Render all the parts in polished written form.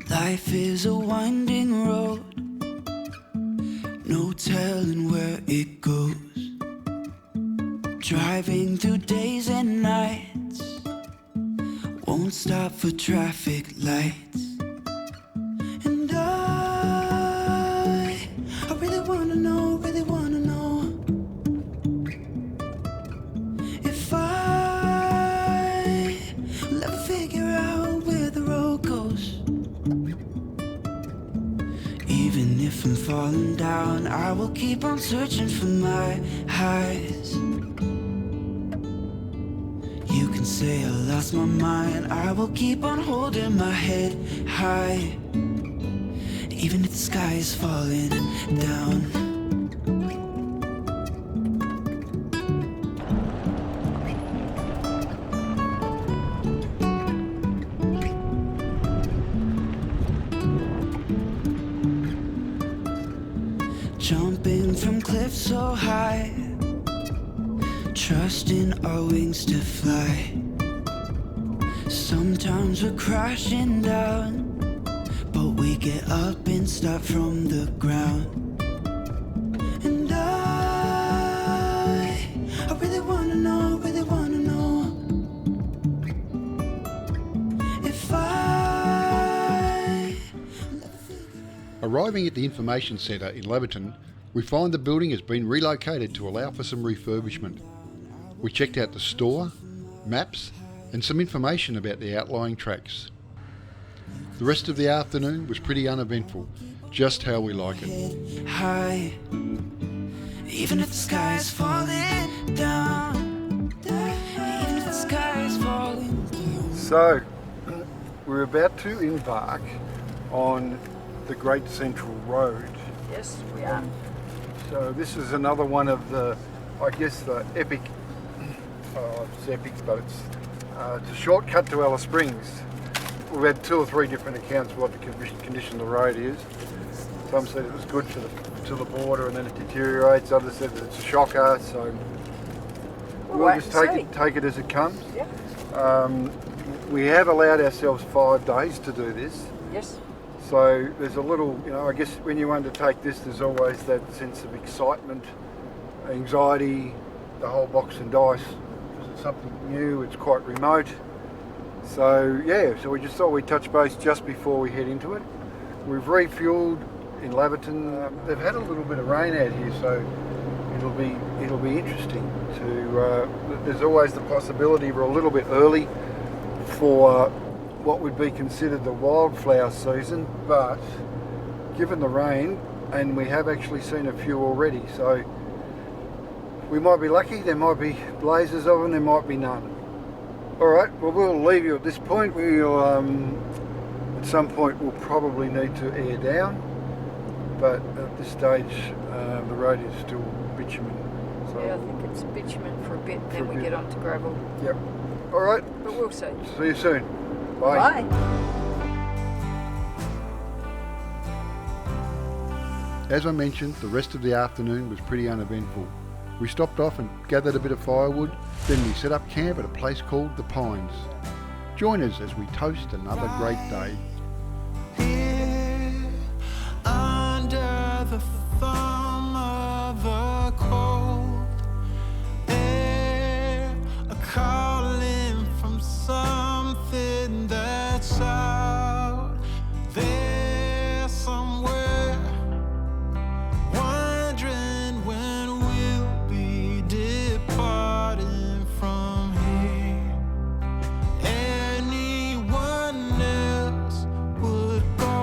Life is a winding road, no telling where it goes. Driving through days and nights, won't stop for traffic lights. And I really wanna know, if I will ever figure out where the road goes. Even if I'm falling down, I will keep on searching for my highs. You can say I lost my mind, I will keep on holding my head high. Even if the sky is falling down. Jumping from cliffs so high, trusting our wings to fly. Sometimes we're crashing down, but we get up and start from the ground. And I really wanna know, if I... Arriving at the information centre in Laverton, we find the building has been relocated to allow for some refurbishment. We checked out the store, maps and some information about the outlying tracks. The rest of the afternoon was pretty uneventful, just how we like it. High, even if the sky is falling down, even if the sky is falling down. So, we're about to embark on the Great Central Road. Yes, we are. So this is another one of the, I guess, the epic, it's epic, but it's a shortcut to Alice Springs. We've had 2 or 3 different accounts of what the condition of the road is. Some said it was good to the border and then it deteriorates, others said that it's a shocker, so we'll just take it as it comes. Yep. We have allowed ourselves 5 days to do this. Yes. So there's a little, I guess when you undertake this, there's always that sense of excitement, anxiety, the whole box and dice, because it's something new, it's quite remote. So yeah, so we just thought we'd touch base just before we head into it. We've refueled in Laverton. They've had a little bit of rain out here, so it'll be interesting to. There's always the possibility we're a little bit early for what would be considered the wildflower season, but given the rain, and we have actually seen a few already, so we might be lucky, there might be blazes of them, there might be none. Alright, well we'll leave you at this point. We'll at some point we'll probably need to air down, but at this stage the road is still bitumen. So yeah, I think it's bitumen for a bit, then we get on to gravel. Yep. Alright. But we'll see. See you soon. Bye. Bye. As I mentioned, the rest of the afternoon was pretty uneventful. We stopped off and gathered a bit of firewood, then we set up camp at a place called The Pines. Join us as we toast another great day. Here, under the thumb of a cold air, a calling from something that's out there somewhere, wondering when we'll be departing from here. Anyone else would go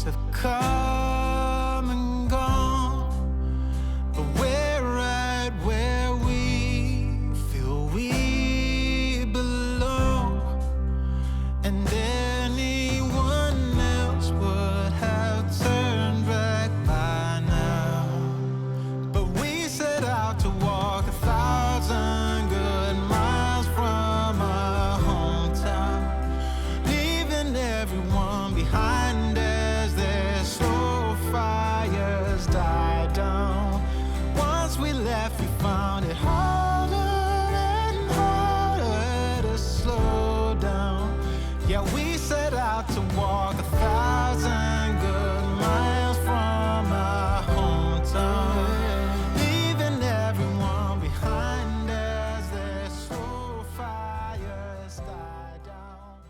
have come and gone, but we're right where we feel we belong. And anyone else would have turned back by now. But we set out to walk 1,000 good miles from our hometown, leaving everyone behind as their slow fires died down. Once we left, we found it harder and harder to slow down. Yeah, we set out to walk 1,000 good miles from our hometown, leaving everyone behind as their slow fires died down.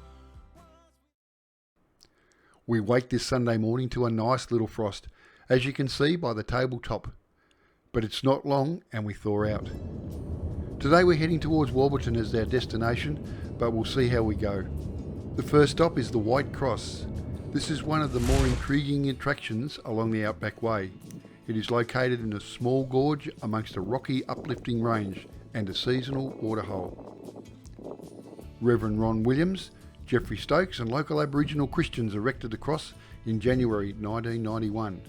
We wake this Sunday morning to a nice little frost, as you can see by the tabletop. But it's not long and we thaw out. Today we're heading towards Laverton as our destination, but we'll see how we go. The first stop is the White Cross. This is one of the more intriguing attractions along the Outback Way. It is located in a small gorge amongst a rocky uplifting range and a seasonal waterhole. Reverend Ron Williams, Jeffrey Stokes and local Aboriginal Christians erected the cross in January 1991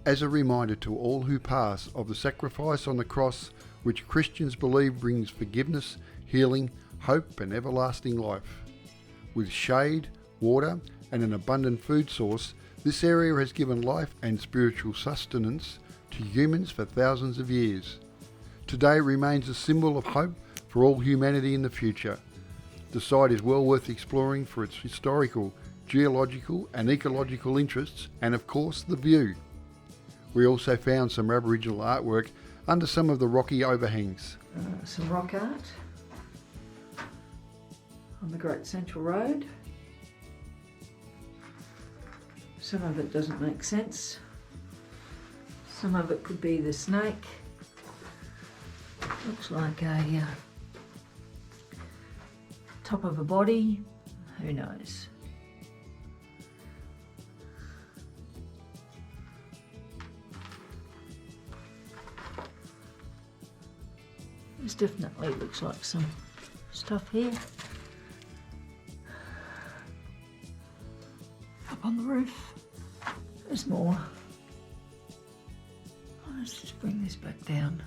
as a reminder to all who pass of the sacrifice on the cross, which Christians believe brings forgiveness, healing, hope and everlasting life. With shade, water and an abundant food source, this area has given life and spiritual sustenance to humans for thousands of years. Today it remains a symbol of hope for all humanity in the future. The site is well worth exploring for its historical, geological and ecological interests and of course the view. We also found some Aboriginal artwork under some of the rocky overhangs. Some rock art on the Great Central Road. Some of it doesn't make sense. Some of it could be the snake. Looks like a top of a body. Who knows? This definitely looks like some stuff here. Up on the roof, there's more. Let's just bring this back down.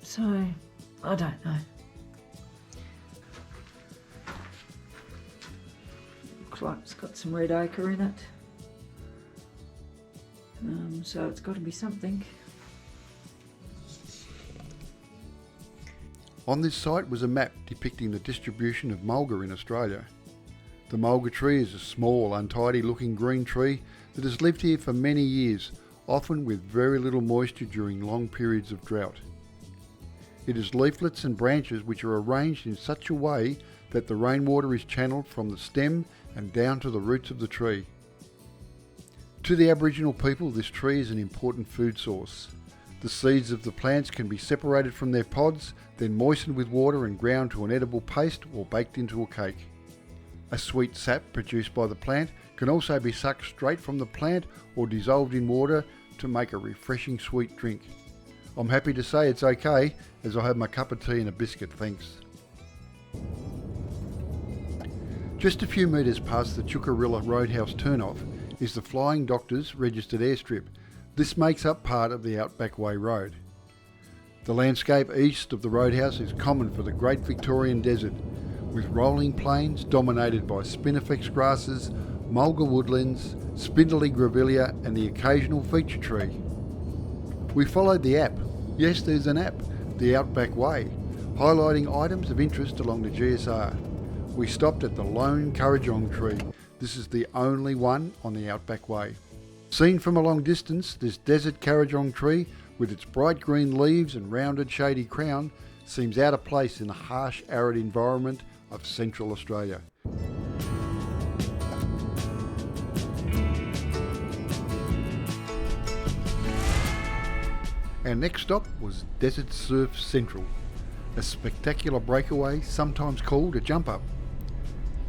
So, I don't know. Looks like it's got some red ochre in it. So it's got to be something. On this site was a map depicting the distribution of mulga in Australia. The mulga tree is a small, untidy looking green tree that has lived here for many years, often with very little moisture during long periods of drought. It has leaflets and branches which are arranged in such a way that the rainwater is channeled from the stem and down to the roots of the tree. To the Aboriginal people, this tree is an important food source. The seeds of the plants can be separated from their pods, then moistened with water and ground to an edible paste or baked into a cake. A sweet sap produced by the plant can also be sucked straight from the plant or dissolved in water to make a refreshing sweet drink. I'm happy to say it's okay, as I have my cup of tea and a biscuit, thanks. Just a few metres past the Chukarilla Roadhouse turnoff is the Flying Doctors registered airstrip. This makes up part of the Outback Way Road. The landscape east of the roadhouse is common for the Great Victorian Desert, with rolling plains dominated by spinifex grasses, mulga woodlands, spindly grevillea and the occasional feature tree. We followed the app. Yes, there's an app, the Outback Way, highlighting items of interest along the GSR. We stopped at the lone Currajong tree. This is the only one on the Outback Way. Seen from a long distance, this desert Currajong tree, with its bright green leaves and rounded shady crown, seems out of place in the harsh arid environment of Central Australia. Our next stop was Desert Surf Central, a spectacular breakaway sometimes called a jump up.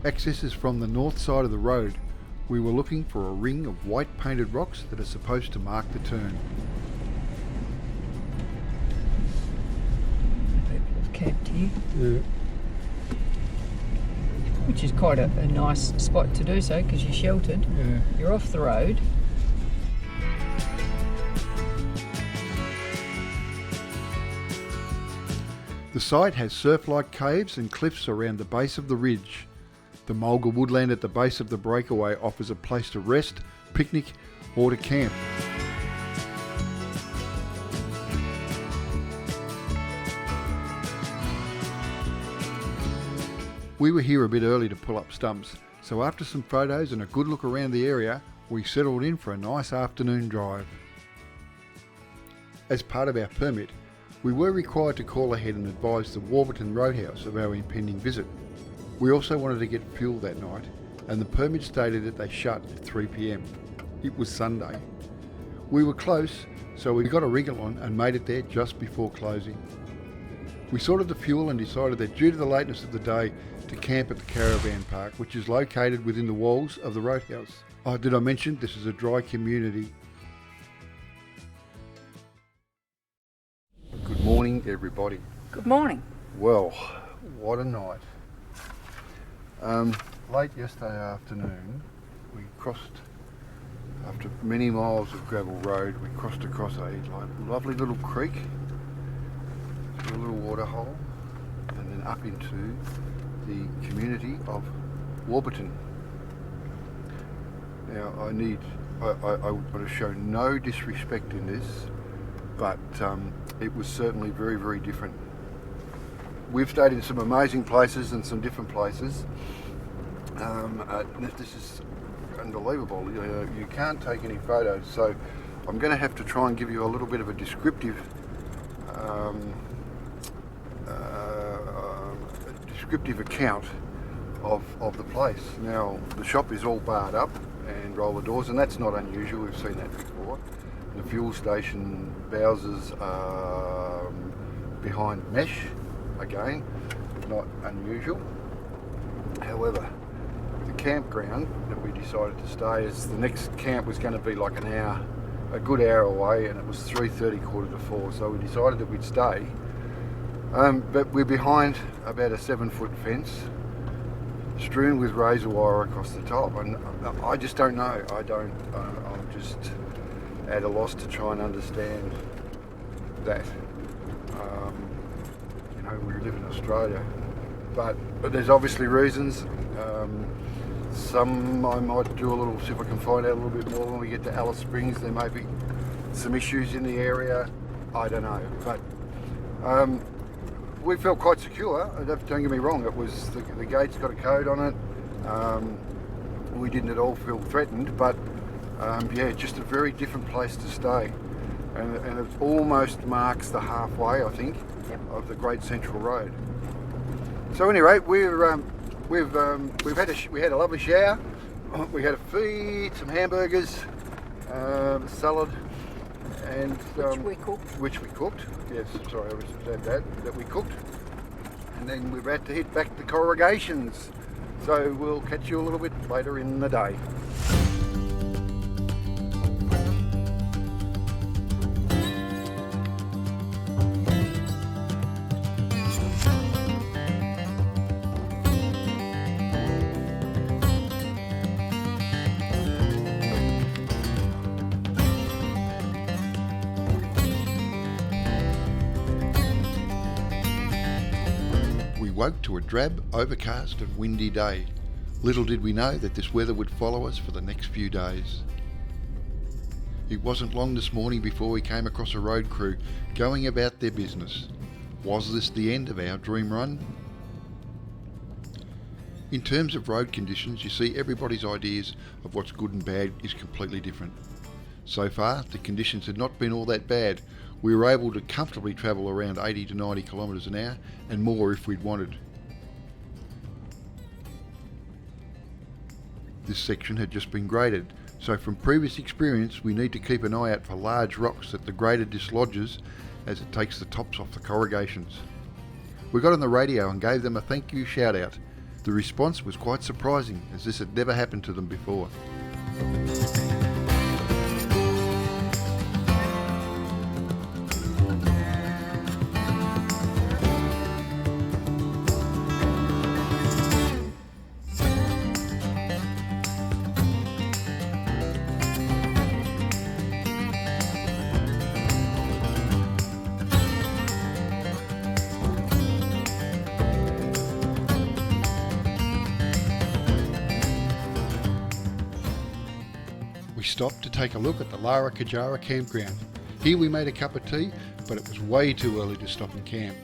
Access is from the north side of the road, We were looking for a ring of white painted rocks that are supposed to mark the turn. People have camped here, Yeah. which is quite a nice spot to do so because you're sheltered. Yeah. You're off the road. The site has surf-like caves and cliffs around the base of the ridge. The mulga woodland at the base of the breakaway offers a place to rest, picnic or to camp. We were here a bit early to pull up stumps, so after some photos and a good look around the area, we settled in for a nice afternoon drive. As part of our permit, we were required to call ahead and advise the Laverton Roadhouse of our impending visit. We also wanted to get fuel that night, and the permit stated that they shut at 3 p.m. It was Sunday. We were close, so we got a wriggle on and made it there just before closing. We sorted the fuel and decided that due to the lateness of the day, to camp at the caravan park, which is located within the walls of the roadhouse. Oh, did I mention this is a dry community? Good morning, everybody. Good morning. Well, what a night. Late yesterday afternoon, we crossed, after many miles of gravel road, we crossed across a lovely little creek, through a little water hole, and then up into the community of Laverton. Now, I want to show no disrespect in this, but it was certainly very, very different. We've stayed in some amazing places and some different places. This is unbelievable. You can't take any photos, so I'm going to have to try and give you a little bit of a descriptive account of the place. Now, the shop is all barred up and roller doors, and that's not unusual. We've seen that before. The fuel station bowsers are behind mesh, again, not unusual. However, the campground that we decided to stay, as the next camp was going to be like a good hour away, and it was 3:30, 3:45, so we decided that we'd stay. But we're behind about a 7-foot fence, strewn with razor wire across the top, and I just don't know. I'm just at a loss to try and understand that. We live in Australia, but there's obviously reasons. Some I might do a little, see if I can find out a little bit more when we get to Alice Springs. There may be some issues in the area. I don't know, but we felt quite secure. Don't get me wrong. It was the gate's got a code on it. We didn't at all feel threatened, but yeah, just a very different place to stay, and it almost marks the halfway, I think, of the Great Central Road. So anyway, we had a lovely shower. We had a feed, some hamburgers, salad, and which we cooked. Yes, sorry, I was said that we cooked, and then we're about to hit back to corrugations. So we'll catch you a little bit later in the day. Woke to a drab, overcast and windy day. Little did we know that this weather would follow us for the next few days. It wasn't long this morning before we came across a road crew going about their business. Was this the end of our dream run? In terms of road conditions, you see everybody's ideas of what's good and bad is completely different. So far, the conditions had not been all that bad. We were able to comfortably travel around 80 to 90 kilometres an hour and more if we'd wanted. This section had just been graded, so from previous experience we need to keep an eye out for large rocks that the grader dislodges as it takes the tops off the corrugations. We got on the radio and gave them a thank you shout out. The response was quite surprising, as this had never happened to them before. We stopped to take a look at the Lara Kajara campground. Here we made a cup of tea, but it was way too early to stop and camp.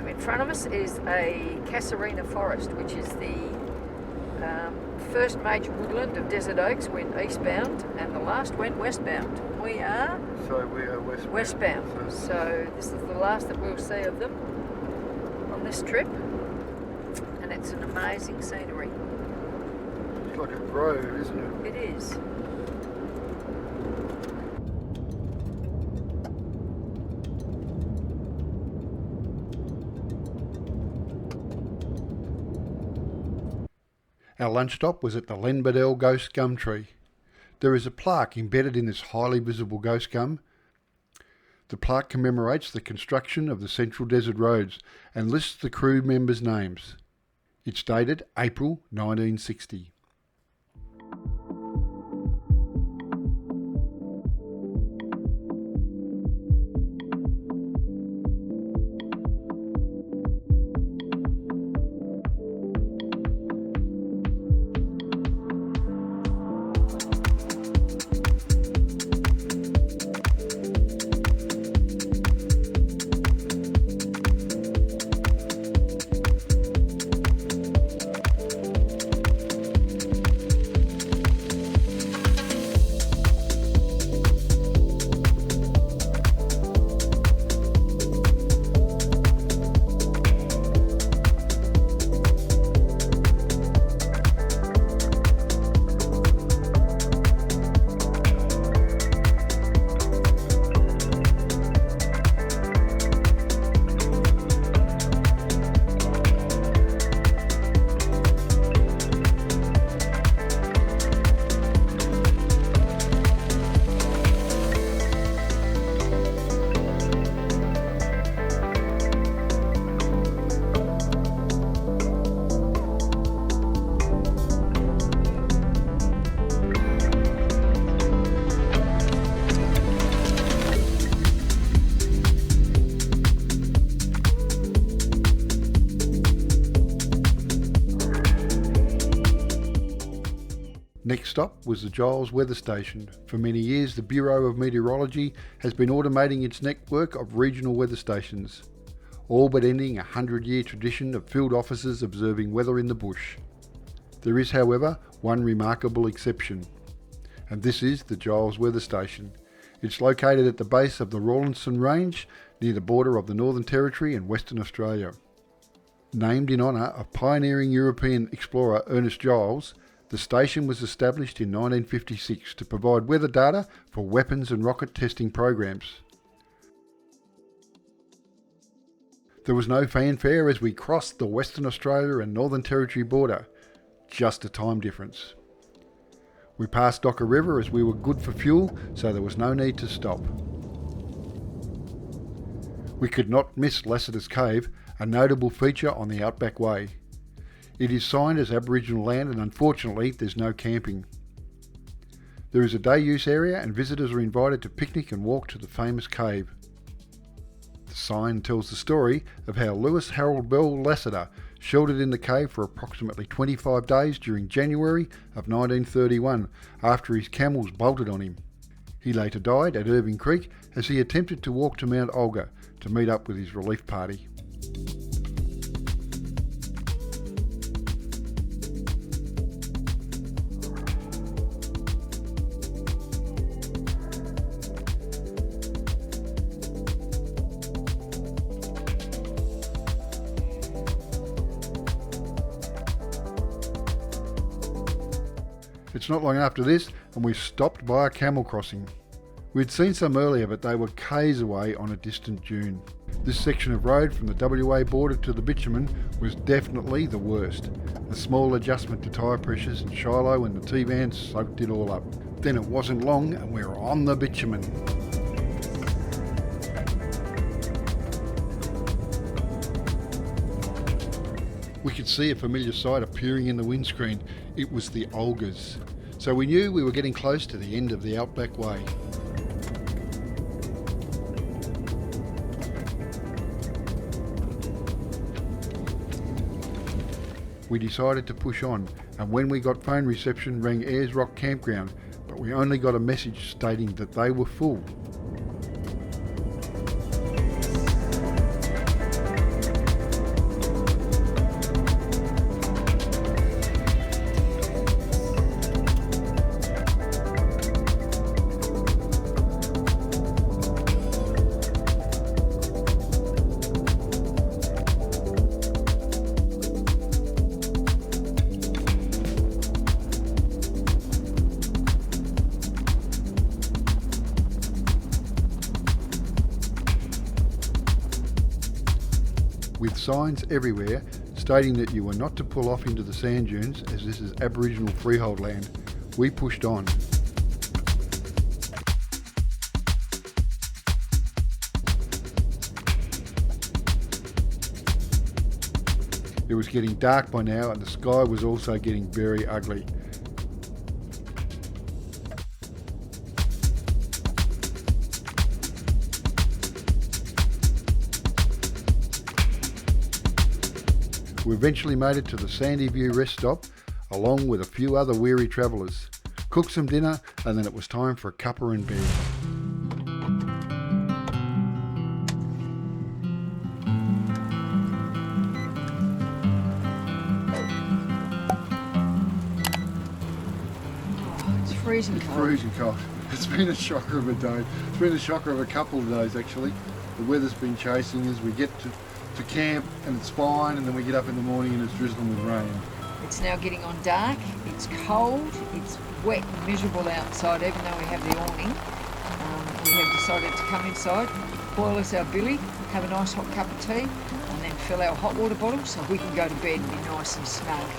In front of us is a Casuarina forest, which is the first major woodland of desert oaks went eastbound and the last went westbound. We are westbound. So this is the last that we'll see of them on this trip, and it's an amazing scenery. It's like a grove, isn't it? It is. Our lunch stop was at the Lenbadell Ghost Gum Tree. There is a plaque embedded in this highly visible ghost gum. The plaque commemorates the construction of the Central Desert Roads and lists the crew members' names. It's dated April 1960. Next stop was the Giles Weather Station. For many years, the Bureau of Meteorology has been automating its network of regional weather stations, all but ending a 100-year tradition of field officers observing weather in the bush. There is, however, one remarkable exception, and this is the Giles Weather Station. It's located at the base of the Rawlinson Range, near the border of the Northern Territory and Western Australia. Named in honour of pioneering European explorer Ernest Giles, the station was established in 1956 to provide weather data for weapons and rocket testing programs. There was no fanfare as we crossed the Western Australia and Northern Territory border, just a time difference. We passed Docker River as we were good for fuel, so there was no need to stop. We could not miss Lassiter's Cave, a notable feature on the Outback Way. It is signed as Aboriginal land and unfortunately there's no camping. There is a day use area and visitors are invited to picnic and walk to the famous cave. The sign tells the story of how Lewis Harold Bell Lassiter sheltered in the cave for approximately 25 days during January of 1931 after his camels bolted on him. He later died at Irving Creek as he attempted to walk to Mount Olga to meet up with his relief party. It's not long after this and we stopped by a camel crossing. We'd seen some earlier, but they were k's away on a distant dune. This section of road from the WA border to the bitumen was definitely the worst. A small adjustment to tyre pressures in Shiloh and the T-van soaked it all up. Then it wasn't long and we were on the bitumen. We could see a familiar sight appearing in the windscreen. It was the Olgas. So we knew we were getting close to the end of the Outback Way. We decided to push on, and when we got phone reception, rang Ayers Rock Campground, but we only got a message stating that they were full. With signs everywhere stating that you were not to pull off into the sand dunes as this is Aboriginal freehold land, we pushed on. It was getting dark by now and the sky was also getting very ugly. We eventually made it to the Sandy View rest stop, along with a few other weary travellers. Cooked some dinner, and then it was time for a cuppa and bed. It's freezing cold. Freezing cold. It's been a shocker of a day. It's been a shocker of a couple of days actually. The weather's been chasing us. We get to camp and it's fine, and then we get up in the morning and it's drizzling with rain. It's now getting on dark, it's cold, it's wet and miserable outside even though we have the awning. We have decided to come inside, boil us our billy, have a nice hot cup of tea and then fill our hot water bottles so we can go to bed and be nice and snug.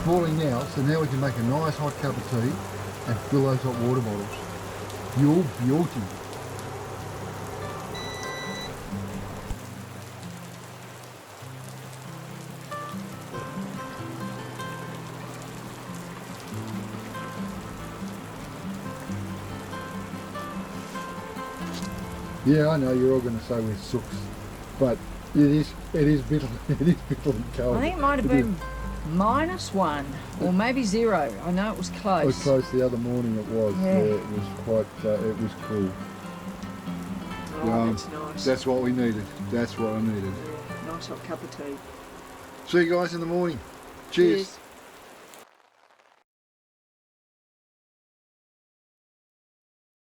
Boiling now, so now we can make a nice hot cup of tea and fill those hot water bottles. You're beauty. Yeah, I know you're all going to say we're sooks, but it is bitterly cold. I think it might have been -1 or maybe 0. I know it was close. It was close the other morning. It was. Yeah. It was quite. It was cool. Oh, that's nice. That's what we needed. That's what I needed. Yeah, nice hot cup of tea. See you guys in the morning. Cheers.